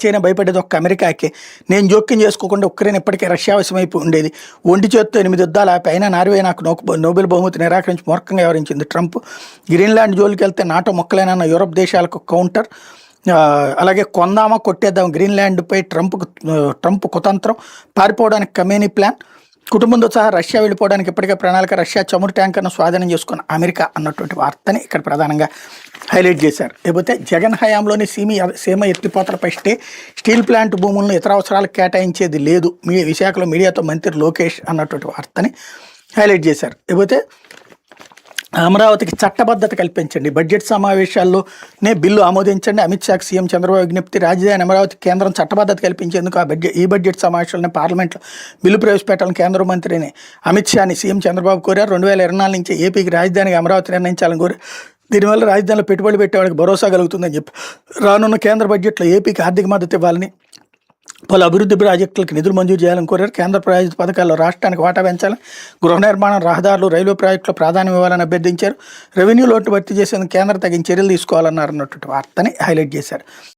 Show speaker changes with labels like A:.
A: China భయపడేది ఒక్క అమెరికాకి. నేను జోక్యం చేసుకోకుండా ఉక్రెయిన్ ఇప్పటికే రష్యా వశమైపోయి ఉండేది. ఒంటి చేత్తో 8 యుద్ధాలు ఆపి అయినా నార్వే నాకు నోబెల్ బహుమతి నిరాకరించి మూర్ఖంగా వ్యవహరించింది ట్రంప్. గ్రీన్లాండ్ జోలికి వెళ్తే నాటో మొక్కలేనన్న యూరప్ దేశాలకు కౌంటర్. అలాగే కొందామా కొట్టేద్దాం గ్రీన్లాండ్పై ట్రంప్ కుతంత్రం. పారిపోవడానికి కమేనీ ప్లాన్. కుటుంబంతో సహా రష్యా వెళ్ళిపోవడానికి ఇప్పటికే ప్రణాళిక. రష్యా చమురు ట్యాంకర్ను స్వాధీనం చేసుకున్న అమెరికా అన్నటువంటి వార్తని ఇక్కడ ప్రధానంగా హైలైట్ చేశారు. లేకపోతే జగన్ హయాంలోని సీమ ఎత్తిపోతలపై స్టీల్ ప్లాంట్ భూములను ఇతర అవసరాలకు కేటాయించేది లేదు. విశాఖలో మీడియాతో మంత్రి లోకేష్ అన్నటువంటి వార్తని హైలైట్ చేశారు. లేకపోతే అమరావతికి చట్టబద్ధత కల్పించండి, బడ్జెట్ సమావేశాల్లోనే బిల్లు ఆమోదించండి. అమిత్ షాకి సీఎం చంద్రబాబు విజ్ఞప్తి. రాజధాని అమరావతి కేంద్రం చట్టబద్ధత కల్పించేందుకు ఈ బడ్జెట్ సమావేశాలను పార్లమెంట్లో బిల్లు ప్రవేశపెట్టాలని కేంద్ర మంత్రిని అమిత్ షాని సీఎం చంద్రబాబు కోరారు. 2024 నుంచి ఏపీకి రాజధానిగా అమరావతి నిర్ణయించాలని కోరారు. దీనివల్ల రాజధానిలో పెట్టుబడి పెట్టే వాళ్ళకి భరోసా కలుగుతుందని చెప్పి రానున్న కేంద్ర బడ్జెట్లో ఏపీకి ఆర్థిక మద్దతు ఇవ్వాలని, పలు అభివృద్ధి ప్రాజెక్టులకు నిధులు మంజూరు చేయాలని కోరారు. కేంద్ర ప్రాయోజిత పథకాల్లో రాష్ట్రానికి వాటా పెంచాలని, గృహ నిర్మాణం, రహదారులు, రైల్వే ప్రాజెక్టులో ప్రాధాన్యం ఇవ్వాలని అభ్యర్థించారు. రెవెన్యూ లోటు భర్తీ చేసేందుకు కేంద్రం తగిన చర్యలు తీసుకోవాలన్నారు అన్నటువంటి వార్తని హైలైట్ చేశారు.